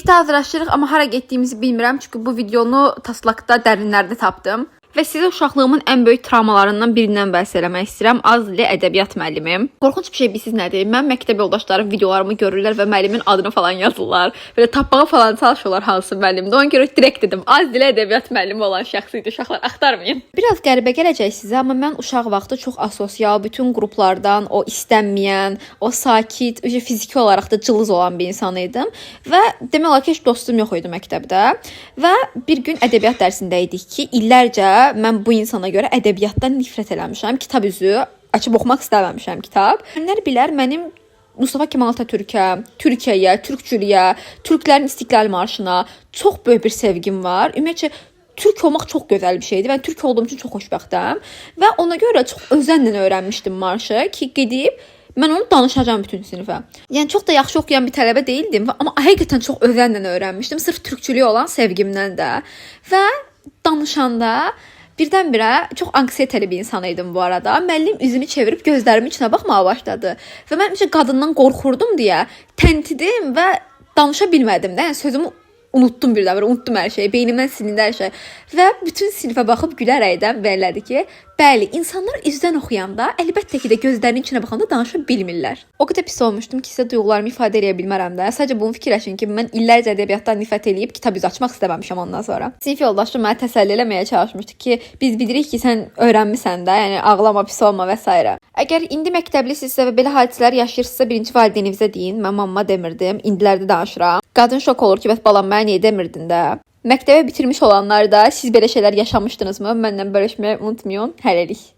Birlikdə hazırlaşırıq, amma hara getdiyimizi bilmirəm, çünki bu videonu taslaqda dərinlərdə tapdım. Və sizə uşaqlığımın ən böyük travmalarından birindən bəhs eləmək istəyirəm. Az dili ədəbiyyat müəllimim. Qorxunc bir şey bilsiz nədir? Mən məktəb yoldaşlarım videolarımı görürlər və müəllimin adını falan yazırlar. Belə tapmağa falan çalışırlar hansı müəllimdir. Ona görə direkt dedim, az dili ədəbiyyat müəllimi olan şəxs idi. Uşaqlar axtarmayın. Biraz qəribə gələcək sizə, amma mən uşaq vaxtı çox asosial, bütün qruplardan o istənməyən, o sakit, fiziki olaraq da cılız olan bir insan idim və demək olar ki, heç dostum yox idi məktəbdə. Və bir gün ədəbiyyat dərsində idik ki, illərcə mən bu insana görə ədəbiyyatdan nifrət eləmişəm. Kitab üzü açıb oxumaq istəməmişəm kitab. Kimlər bilər, mənim Mustafa Kemal Atatürkə, Türkiyəyə, türkçülüyə, türklərin İstiqlal marşına çox böyük bir sevgim var. Ümumiyyətcə türk olmaq çox gözəl bir şeydir. Mən türk olduğum üçün çox xoşbəxtəm və ona görə çox özənlə öyrənmişdim marşı ki, gedib mən onu danışacağam bütün sinifə. Yəni çox da yaxşı oxuyan bir tələbə değildim, amma həqiqətən çox özənlə öyrənmişdim. Sırf türkçülüyə olan sevgimdən də. Və danışanda birdən-birə çox anksiyetəli bir insan idim bu arada. Müəllim üzünü çevirib gözlərimin içinə baxmağa başladı. Və mən qadından qorxurdum deyə təntidim və danışa bilmədim də. Yəni sözümü unutdum birdən-birə, unutdum hər şeyi. Beynimdən silindi hər şey. Və bütün sinifə baxıb gülərəkdən verlədi ki, bəli, insanlar üzdən oxuyanda əlbəttə ki də gözlərinin içinə baxanda danışa bilmirlər. O qədər pis olmuşdum ki, sizə duyğularımı ifadə edə bilmərəm də. Sadəcə bunu fikirləşin ki, mən illərcə ədəbiyyatdan nifrət eləyib kitab üzü açmaq istəməmişəm ondan sonra. Sinif yoldaşım mənə təsəlli eləməyə çalışmışdı ki, biz bilirik ki, sən öyrənmisən də, yəni ağlama, pis olma və s. Əgər indi məktəblisinizsə və belə hadisələr yaşayırsınızsa, birinci valideynizə deyin. Mən mamama demirdim, indilərdə danışıram. Qadın şok olur ki, bəs balam mənə niyə demirdin də? Məktəbi bitirmiş olanlar da siz belə şeylər yaşamışdınızmı? Məndən bölüşməyi unutmayın. Hələlik.